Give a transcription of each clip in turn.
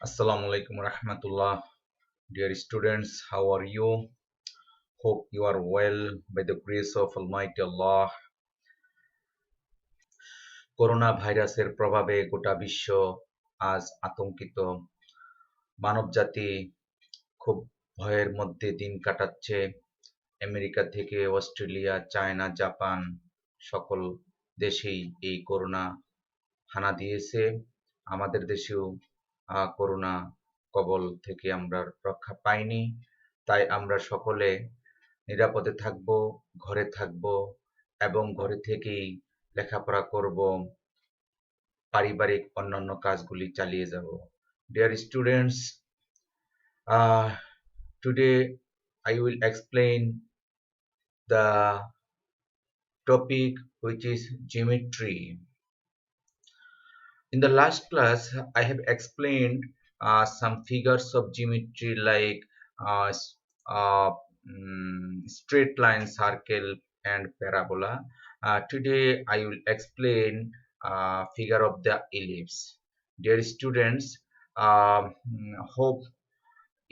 Assalamu alaikum rahmatullah. Dear students, how are you? Hope you are well by the grace of Almighty Allah. Corona ভাইরাসের প্রভাবে গোটা বিশ্ব আজ আতঙ্কিত। মানবজাতি খুব ভয়ের মধ্যে দিন কাটাচ্ছে। আমেরিকা থেকে অস্ট্রেলিয়া, চায়না, জাপান সকল দেশেই এই করোনা হানা দিয়েছে। আমাদের দেশেও করোনা কবল থেকে আমরা রক্ষা পাইনি। তাই আমরা সকলে নিরাপদে থাকব, ঘরে থাকব এবং ঘরে থেকেই লেখাপড়া করব, পারিবারিক অন্যান্য কাজগুলি চালিয়ে যাব। Dear students, today I will explain the topic which is geometry. In the last class, I have explained some figures of geometry like uh, s- uh, straight line, circle, and parabola. Today, I will explain figure of the ellipse. Dear students, hope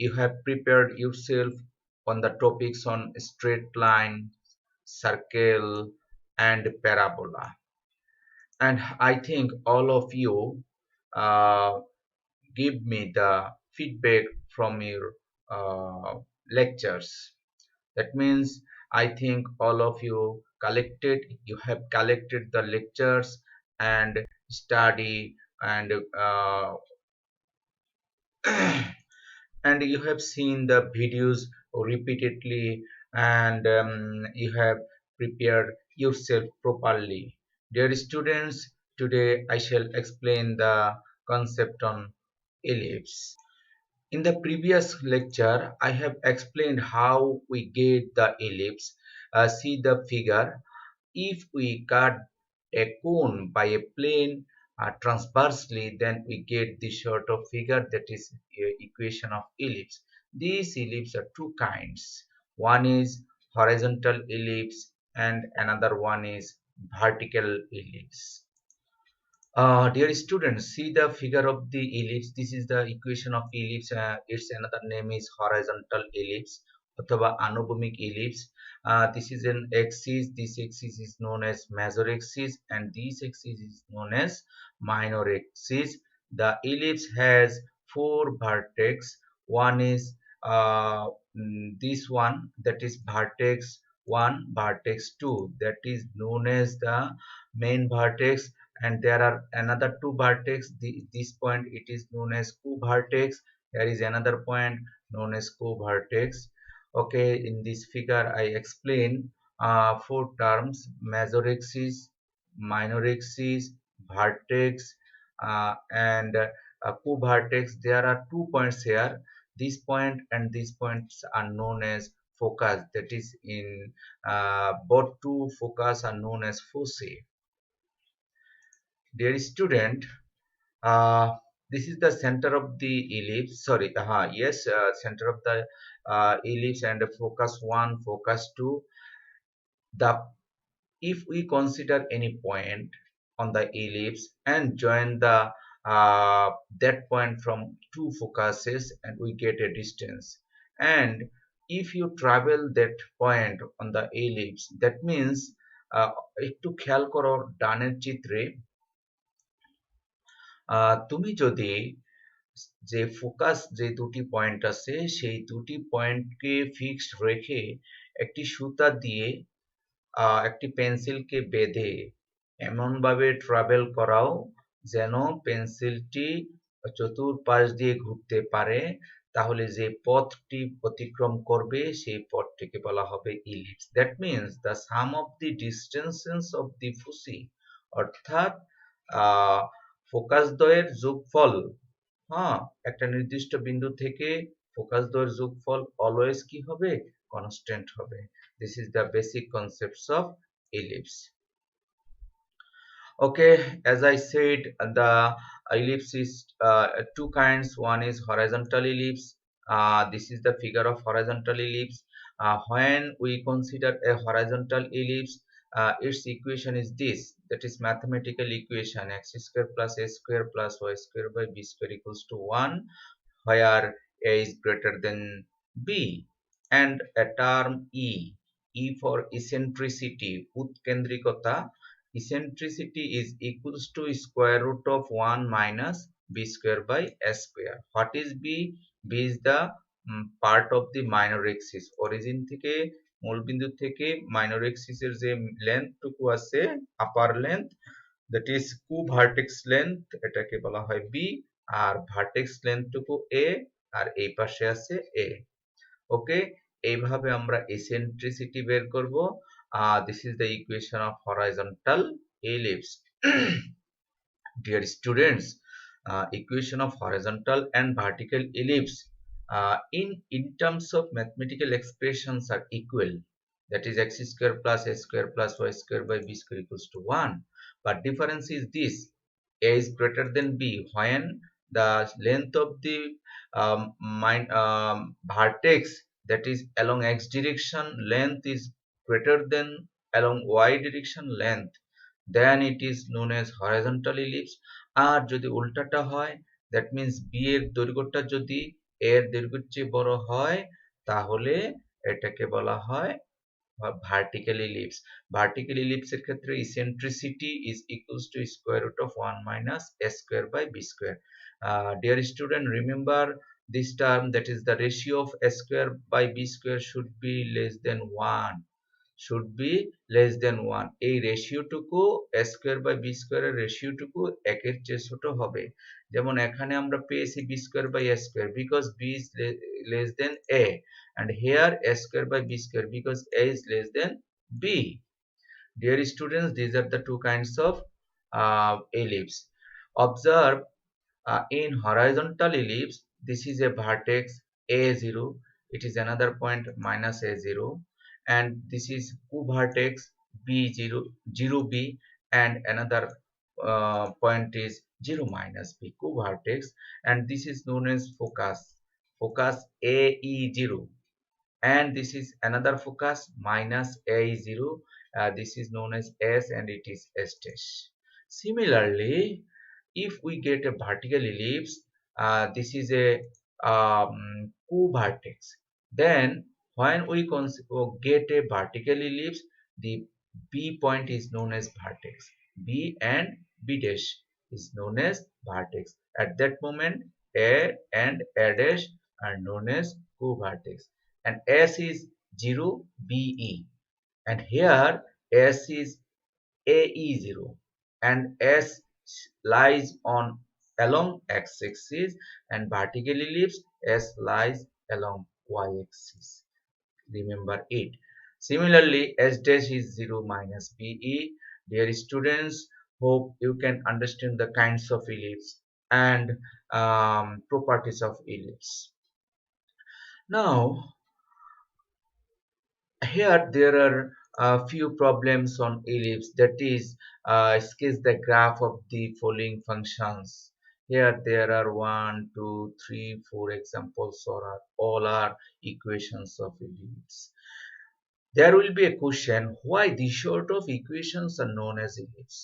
you have prepared yourself on the topics on straight line, circle, and parabola. And I think all of you uh, give me the feedback from your lectures. That means I think all of you have collected the lectures and study and and you have seen the videos repeatedly and you have prepared yourself properly. Dear students, today I shall explain the concept on ellipse. In the previous lecture, I have explained how we get the ellipse. See the figure. If we cut a cone by a plane transversely, then we get this sort of figure, that is equation of ellipse. These ellipses are two kinds. One is horizontal ellipse and another one is vertical ellipse. Dear students, see the figure of the ellipse. This is the equation of ellipse. Its another name is horizontal ellipse অথবা আনুভূমিক ellipse. This is an axis. This axis is known as major axis and this axis is known as minor axis. The ellipse has four vertex. One is this one, that is vertex 1, vertex 2, that is known as the main vertex, and there are another two vertex. This point it is known as co-vertex. There is another point known as co-vertex. Okay, in this figure I explain four terms: major axis, minor axis, vertex, and co-vertex. There are 2 points here. This point and these points are known as focus, that is in both two focus are known as foci. Dear student, uh, this is the center of the ellipse. Sorry, yes, center of the ellipse and focus 1, focus 2. The If we consider any point on the ellipse and join the that point from two focuses, and we get a distance. And if you travel that point on the ellipse, that means একটু খেয়াল করো ডানের চিত্রে। তুমি যদি যে focus যে দুটি point আছে সেই দুটি পয়েন্টকে ফিক্সড রেখে একটি সুতা দিয়ে একটি পেন্সিলকে বেঁধে এমনভাবে ট্রাভেল করাও যেন পেন্সিলটি চতুর্পাশ দিয়ে ঘুরতে পারে, তাহলে যে পথটি অতিক্রম করবে সেই পথটিকে বলা হবে ellipse. That means the sum of the distances of the foci, অর্থাৎ ফোকাস দ্বয়ের যোগফল, হ্যাঁ, একটা নির্দিষ্ট বিন্দু থেকে ফোকাস দ্বয়ের যোগফল অলওয়েজ কি হবে? কনস্ট্যান্ট হবে। This is the basic concepts of ellipse. Okay, as I said, the ellipse is two kinds. One is horizontal ellipse. This is the figure of horizontal ellipse. When we consider a horizontal ellipse, its equation is this, that is mathematical equation x square plus a square plus y square by b square equals to 1, where a is greater than b, and a term e for eccentricity, utkendrikota. Eccentricity is equals to square root of 1 minus b square by s square. What is b? b is the part of the minor axis, origin থেকে মূলবিন্দু থেকে minor axis এর যে length টুকু আছে, আপার length, that is কু vertex length, এটাকে বলা হয় বি, আর ভার্টেক্স লেন্থ টুকু এ, আর এই পাশে আছে এ। ওকে, এইভাবে আমরা এসেন্ট্রিসিটি বের করব। This is the equation of horizontal ellipse. Dear students, equation of horizontal and vertical ellipse in terms of mathematical expressions are equal, that is x square plus a square plus y square by b square equals to 1, but difference is this: a is greater than b when the length of the vertex, that is along x direction length, is greater than along y direction length, then it is known as horizontal ellipse. আর যদি উল্টাটা হয়, that means b এর দৈর্ঘ্যটা যদি a এর দৈর্ঘ্যের চেয়ে বড় হয়, তাহলে এটাকে বলা হয় vertical ellipse. Vertical ellipse এর ক্ষেত্রে eccentricity is equals to square root of 1 minus s square by b square. Dear student, remember this term, that is the ratio of s square by b square should be less than 1, should be less than 1. এই রেশিওটুকু a square by b square এর রেশিওটুকু একের চেয়ে ছোট হবে। যেমন এখানে আমরা পেয়েছি b square by a square because b is less than a, and here a square by b square because a is less than b. Dear students, these are the two kinds of ellipse. Observe, in horizontal ellipse, this is a vertex a0, it is another point minus a0, and this is co-vertex b0, 0b, and another point is 0 minus b, co-vertex, and this is known as focus, focus ae0, and this is another focus minus ae0, this is known as s, and it is s dash. Similarly, if we get a vertical ellipse, this is a co-vertex, then when we get a vertical ellipse, the b point is known as vertex, b and b dash is known as vertex. At that moment, a and a dash are known as co-vertex, and s is 0 be, and here s is ae0, and s lies on along x-axis, and vertical ellipse s lies along y-axis. Remember it. Similarly, s dash is 0 minus be. Dear students, hope you can understand the kinds of ellipse and properties of ellipse. Now, here there are a few problems on ellipse, that is sketch the graph of the following functions. Here there are 1 2 3 4 examples, or all are equations of ellipse. There will be a question, why these sort of equations are known as ellipse.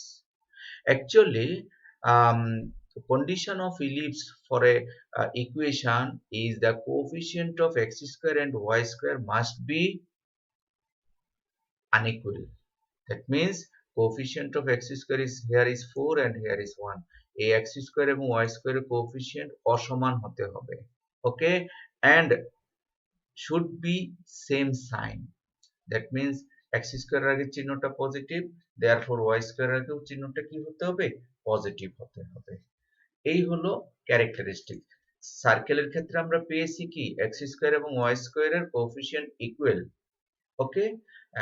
Actually, the condition of ellipse for a equation is the coefficient of x square and y square must be unequal. That means coefficient of x square is here is 4 and here is 1. এই x square এবং y square coefficient অসমান হতে হবে, okay, and should be same sign. That means x square আগের চিহ্নটা positive, therefore y square আগেও চিহ্নটা কি হতে হবে, পজিটিভ হতে হবে। এই হলো ক্যারেক্টারিস্টিক। সার্কেলের ক্ষেত্রে আমরা পেয়েছি কি x square এবং y square এর কোএফিসিয়েন্ট ইকুয়াল, ওকে,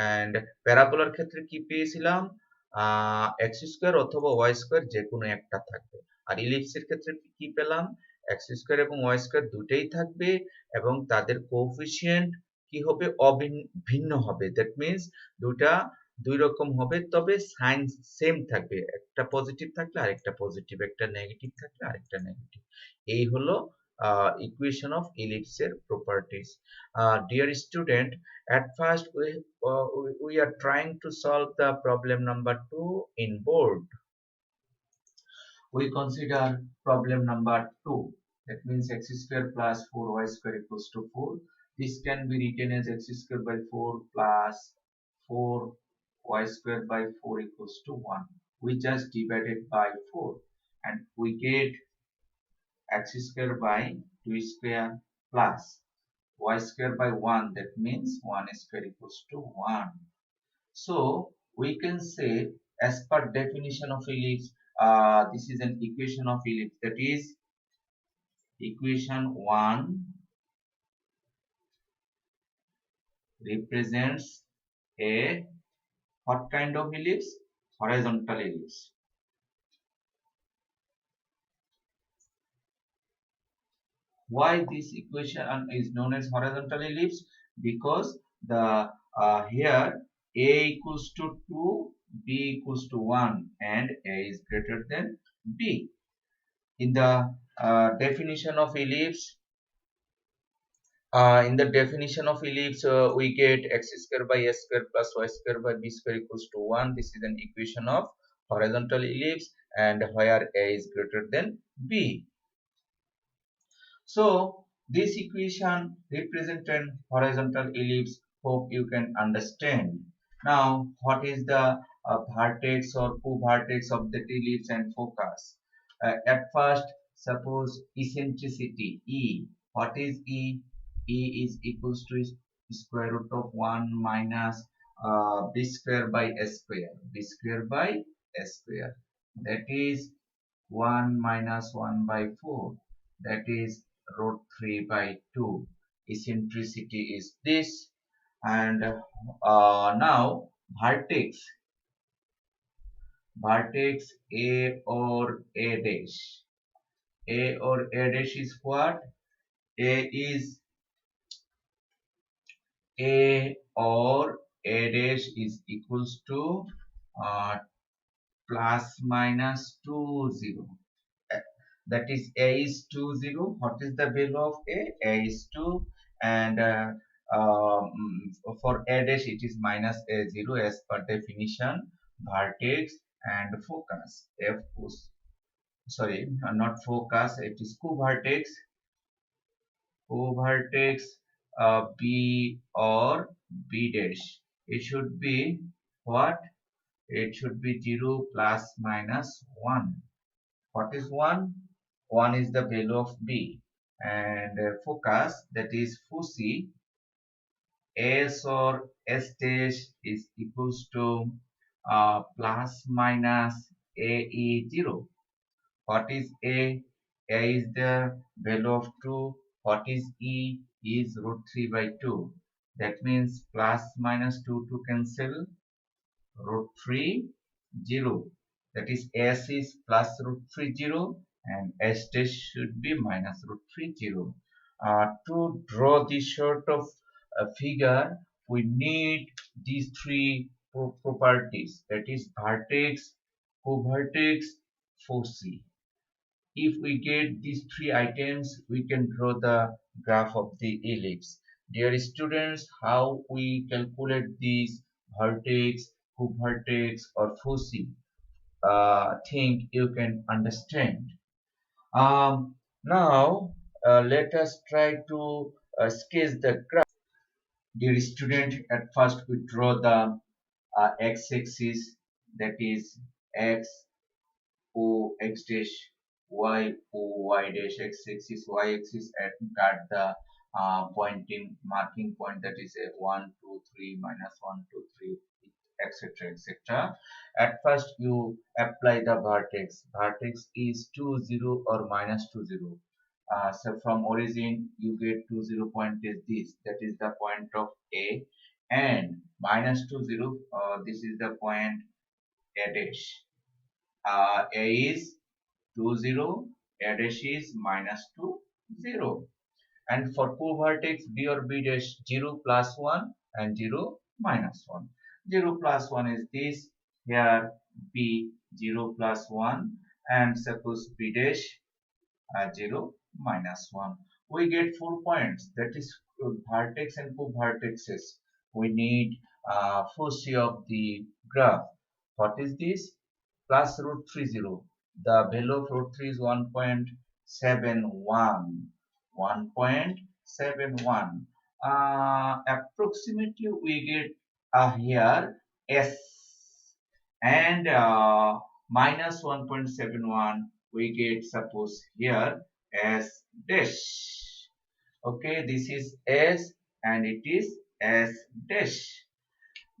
এন্ড প্যারাবোলার ক্ষেত্রে কি পেয়েছিলাম, x স্কয়ার অথবা y স্কয়ার যে কোনো একটা থাকবে, আর ইলিপসের ক্ষেত্রে কি পেলাম, x স্কয়ার এবং y স্কয়ার দুটেই থাকবে এবং তাদের কোএফিসিয়েন্ট কি হবে, ভিন্ন হবে। দ্যাট মিন্স দুটা দুই রকম হবে, তবে সাইন সেম থাকবে, একটা পজিটিভ থাকলে আরেকটা পজিটিভ, একটা নেগেটিভ থাকলে আরেকটা নেগেটিভ। এই হলো equation of ellipse properties. Dear student, at first we are trying to solve the problem number 2 in board. We consider problem number 2. That means x square plus 4y square equals to 4. This can be written as x square by 4 plus 4y square by 4 equals to 1. We just divided by 4 and we get x square by 2 square plus y square by 1. That means 1 square equals to 1. So we can say, as per definition of ellipse, this is an equation of ellipse. That is, equation 1 represents a what kind of ellipse? Horizontal ellipse. Why this equation is known as horizontal ellipse? Because the here a equals to 2, b equals to 1, and a is greater than b. In the definition of ellipse, we get x square by s square plus y square by b square equals to 1. This is an equation of horizontal ellipse, and where a is greater than b. So this equation represents an horizontal ellipse. Hope you can understand. Now, what is the vertex or co-vertex of the ellipse and focus? At first, suppose eccentricity E. What is E? E is equals to square root of 1 minus b square by s square. B square by s square. That is 1 minus 1 by 4. That is root 3 by 2. Eccentricity is this. And now vertex A or A dash. A or A dash is what? A or A dash is equals to uh, plus minus 2 0. That is a is 2 0. What is the value of a? A is 2, and for a dash it is minus a 0 as per definition. Vertex and focus. F sorry, not focus. It is co-vertex. Co-vertex B or B dash. It should be what? It should be 0 plus minus 1. What is 1? 1 is the value of B. And focus, that is foci, S or S dash is equals to plus minus AE 0. What is A? A is the value of 2. What is E? Is root 3 by 2. That means plus minus 2 to cancel, root 3 0. That is s is plus root 3 0 and s dash should be minus root 3 0. To draw this sort of figure, we need these three properties, that is vertex, co-vertex, foci. If we get these three items, we can draw the graph of the ellipse. Dear students, how we calculate these vertex, co-vertex or foci? Think you can understand. Now, let us try to sketch the graph. Dear student, at first we draw the x-axis, that is x O x dash y O y dash x-axis, y-axis at the pointing marking point, that is a 1 2 3 minus 1 2 3 etc etc. At first you apply the vertex. Vertex is 2 0 or minus 2 0. So from origin you get 2 0 point is this, that is the point of A, and minus 2 0, this is the point A dash. A is 2 0, A dash is minus 2 0. And for co-vertex B or B dash, 0 plus 1 and 0 minus 1. 0 plus 1 is this, here B 0 plus 1, and suppose B dash 0 minus 1. We get 4 points, that is vertex and co-vertexes. We need foci of the graph. What is this? Plus root 30. The value of root 3 is 1.71. 1.71. Approximately we get here S, and minus 1.71 we get, suppose here, as dash. Okay, this is S and it is S dash.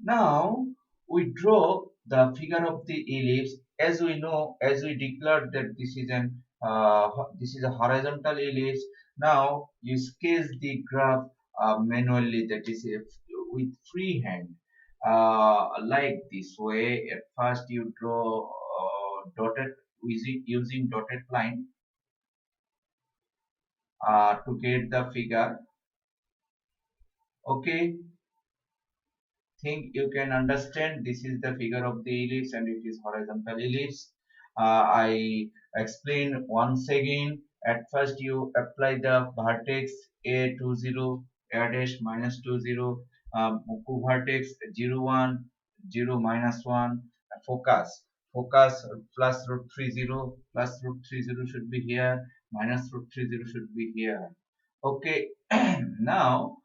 Now we draw the figure of the ellipse. As we know, as we declared that this is a horizontal ellipse. Now you sketch the graph manually, that is with free hand, like this way. At first you draw dotted, using dotted line to get the figure. Okay, think you can understand, this is the figure of the ellipse and it is horizontal ellipse. I explain once again. At first you apply the vertex a20, a dash minus 20, co-vertex 0 1, 0 minus 1, focus plus root 30, plus root 30 should be here, minus root 30 should be here. Okay. Now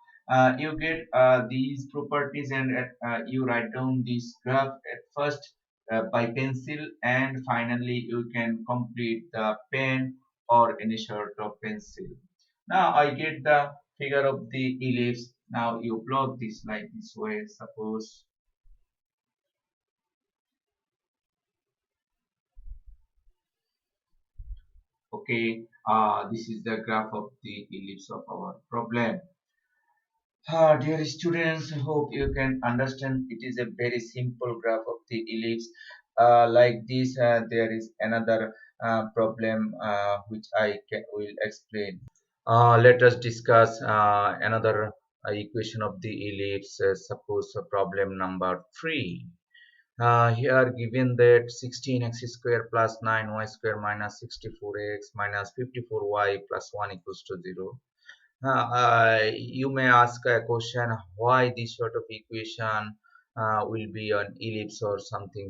you get these properties, and you write down this graph at first by pencil, and finally you can complete the pen or any sort of pencil. Now I get the figure of the ellipse. Now you plot this like this way. Suppose, okay, this is the graph of the ellipse of our problem. Dear students, hope you can understand. It is a very simple graph of the ellipse. Like this, there is another problem which will explain. Let us discuss another equation of the ellipse. Suppose problem number 3. Here given that 16x square plus 9y square minus 64x minus 54y plus 1 equals to 0. You may ask a question, why this sort of equation will be an ellipse or something.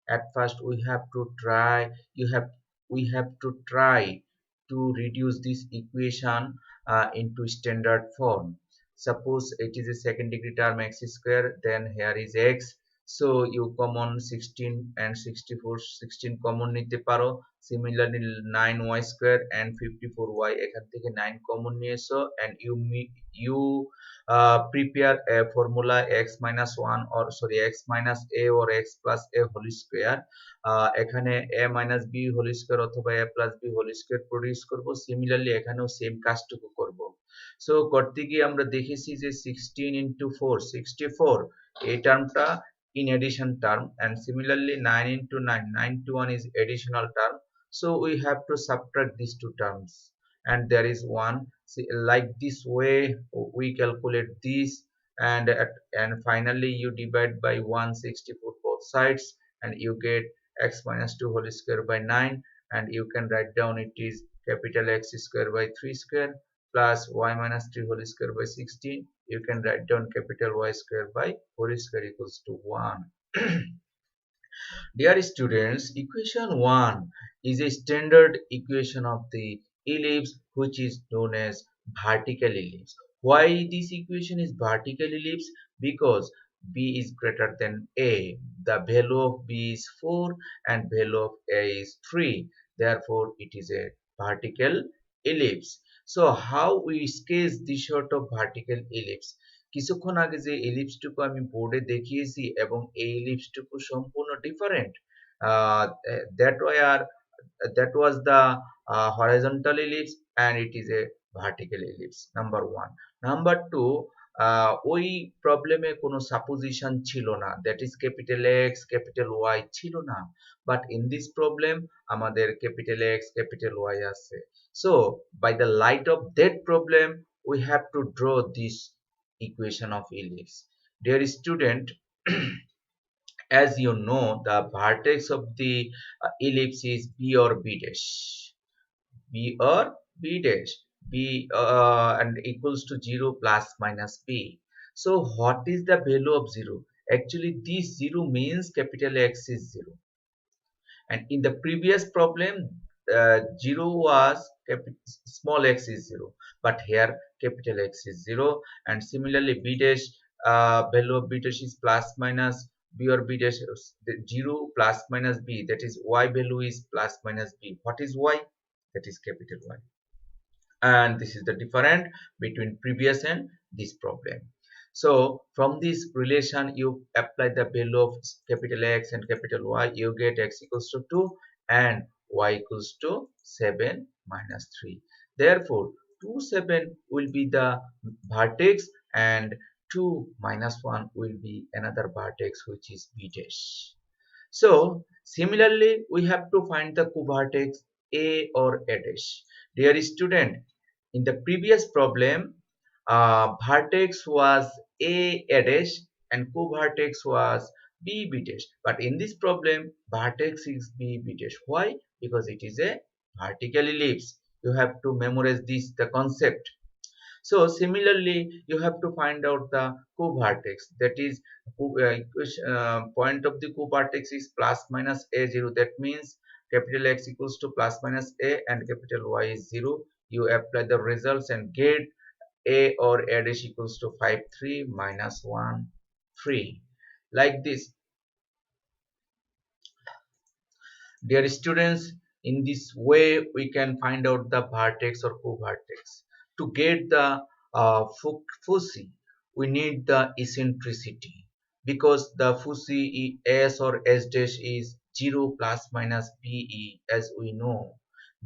At first we have to try, you have we have to try to reduce this equation into standard form. Suppose it is a second degree term x square, then here is x. So you common 16 and 64, 16 common নিতে পারো। Similarly 9y square and 54y, এখান থেকে 9 common নিয়ে এসো, and you prepare a formula x minus 1, or sorry, x minus a or x plus a whole square. এখানে a minus b whole square অথবা a plus b whole square produce করব। Similarly এখানেও same কাজটুকু করব। So করতে গিয়ে আমরা দেখেছি যে 16 into 4 64, এই টার্মটা in addition term, and similarly 9 into 9, 9 to 1 is additional term. So we have to subtract these two terms, and there is one. See, like this way we calculate this, and finally you divide by 164 both sides, and you get x minus 2 whole square by 9, and you can write down it is capital X square by 3 square plus y minus 3 whole square by 16. You can write down capital Y square by whole square equals to 1. Dear students, equation 1 is a standard equation of the ellipse which is known as vertical ellipse. Why this equation is vertical ellipse? Because b is greater than a. The value of b is 4 and value of a is 3. Therefore, it is a vertical ellipse. So, how we sketch this sort of vertical ellipse? কিছুক্ষণ আগে যে এলিপসটুকু আমি বোর্ডে দেখিয়েছি এবং এই এলিপসটুকু সম্পূর্ণ different. that were that was the horizontal ellipse, and it is a vertical ellipse. Number 1. Number 2, ওই প্রবলেমে কোনো সাপোজিশন ছিল না, that is capital X capital Y ছিল না, বাট ইন দিস প্রবলেম আমাদের ক্যাপিটাল এক্স ক্যাপিটাল ওয়াই আছে। So by the light of that problem we have to draw this equation of ellipse. Dear student, as you know, the vertex of the ellipse is b or b dash, b or b dash b and equals to 0 plus minus b. So what is the value of 0? Actually this 0 means capital X is 0, and in the previous problem 0 was small x is 0, but here capital X is 0. And similarly b dash value of b dash is plus minus b, or b dash the 0 plus minus b, that is y value is plus minus b. What is y? That is capital Y. And this is the difference between previous and this problem. So from this relation you apply the value of capital X and capital Y, you get x equals to 2 and y equals to 7 minus 3. Therefore 2 7 will be the vertex, and 2 minus 1 will be another vertex, which is b dash. So similarly, we have to find the covertex A or A dash. Dear student, in the previous problem, vertex was A dash and covertex was B dash. But in this problem, vertex is B dash. Why? Because it is a vertical ellipse. You have to memorize this the concept. So similarly, you have to find out the covertex. That is, point of the covertex is plus minus a0. That means capital X equals to plus minus a and capital Y is 0. You apply the results and get a or a dash equals to 5 3 minus 1 3. Like this. Dear students, in this way we can find out the vertex or covertex. To get the foci, we need the eccentricity, because the foci S or S dash is 0 plus minus BE, as we know,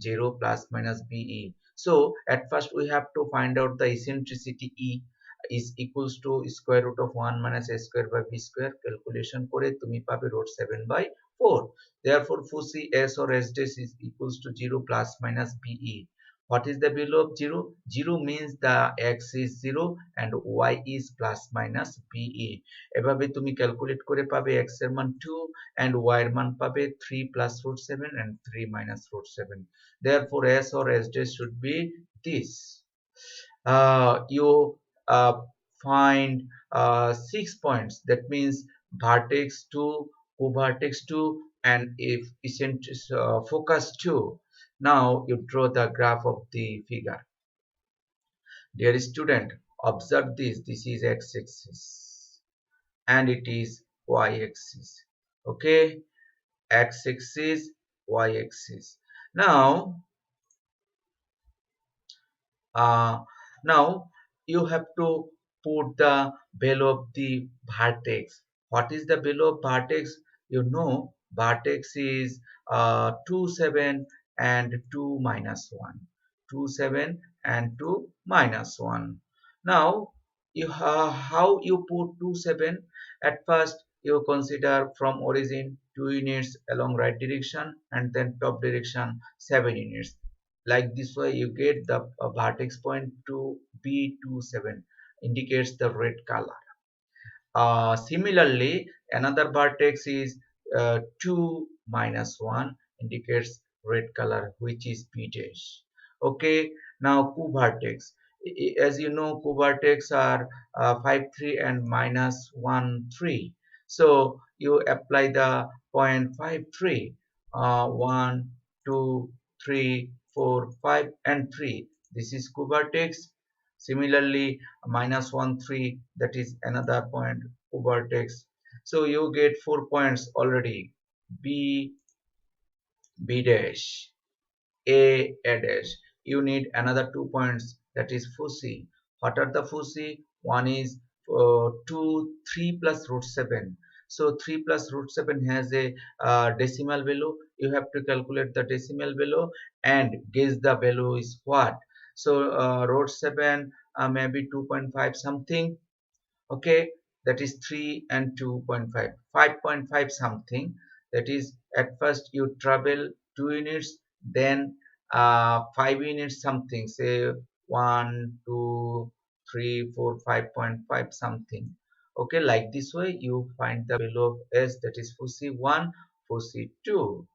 0 plus minus BE. So at first we have to find out the eccentricity E is equals to square root of 1 minus a square by b square. Calculation করে তুমি পাবে root 7 by 4. Therefore, foci S or S dash is equals to 0 plus minus BE. What is the value of 0? 0 means the x is 0 and y is plus minus BE. এভাবে তুমি calculate করে পাবে x এর মান 2 and y এর মান পাবে 3 plus root 7 and 3 minus root 7. Therefore, S or S dash should be this. You find 6 points. That means vertex 2, covertex 2, and if focus 2. Now you draw the graph of the figure. Dear student, observe this. This is x-axis and it is y-axis. Okay, x-axis, y-axis. Now uh, now you have to put the value of the vertex. What is the value of vertex? You know vertex is 2 7 and 2 minus 1, 2 7 and 2 minus 1. Now how you put 2 7? At first you consider from origin 2 units along right direction and then top direction 7 units. Like this way you get the vertex point to B27, indicates the red color. Similarly, another vertex is 2 minus 1, indicates red color, which is B dash. Okay, now covertex. As you know, covertex are 5 3 and minus 1 3. So you apply the point 5 3, 1 2 3 4 5 and 3. This is covertex. Similarly, minus 1 3, that is another point covertex. So you get 4 points already. B B dash, A dash. You need another 2 points, that is foci. What are the foci? One is 2 3 plus root 7. So 3 plus root 7 has a decimal value. You have to calculate the decimal value and guess the value is what. So root 7 maybe 2.5 something. Okay, that is 3 and 2.5, 5.5 something. That is, at first you travel 2 units, then 5 units something, say 1 2 3 4 5.5 something. Okay, like this way you find the value of S, that is foci 1, foci 2.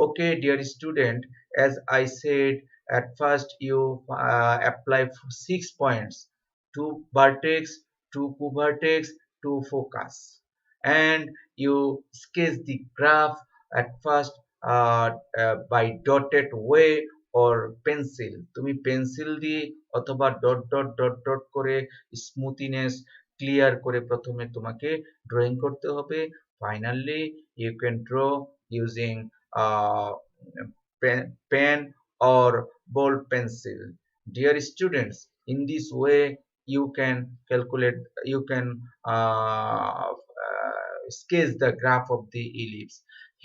Okay, dear student, as I said, At first, you apply 6 points: two vertex, two co-vertex, two focus, and you sketch the graph at first by dotted way or pencil. তুমি pencil দিয়ে অথবা dot dot dot dot করে স্মুথিনেস clear করে প্রথমে তোমাকে drawing করতে হবে। Finally you can draw using pen or ball pencil. Dear students, in this way you can calculate, you can sketch the graph of the ellipse.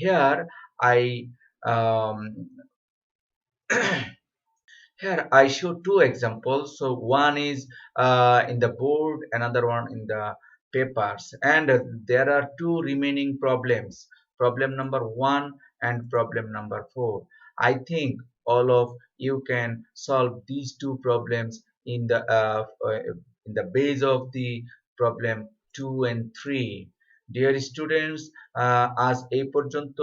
Here I um, here I show two examples. So one is in the board, another one in the papers, and there are two remaining problems. Problem number 1 and problem number 4. I think all of you can solve these two problems in the base of the problem 2 and 3. Dear students, আজ এই পর্যন্ত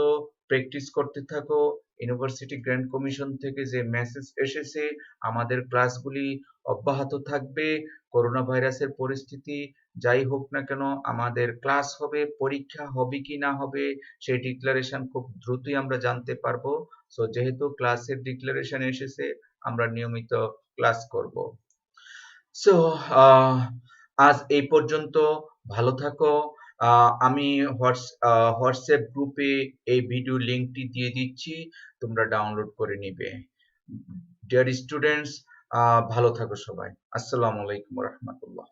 practice করতে থাকো। University grand commission থেকে যে message এসেছে, আমাদের ক্লাসগুলি অব্যাহত থাকবে। করোনা ভাইরাসের পরিস্থিতি যাই হোক না কেন, আমাদের ক্লাস হবে। পরীক্ষা হবে কি না হবে সেই ডিক্লারেশন খুব দ্রুতই আমরা জানতে পারবো। সো যেহেতু ক্লাসের ডিক্লারেশন এসেছে, আমরা নিয়মিত ক্লাস করব। সো আজ এই পর্যন্ত। ভালো থাকো। আমি হোয়াটসঅ্যাপ গ্রুপে এই ভিডিও লিঙ্কটি দিয়ে দিচ্ছি, তোমরা ডাউনলোড করে নিবে। ডিয়ার স্টুডেন্টস, ভালো থাকো সবাই। আসসালামু আলাইকুম রহমতুল্লাহ।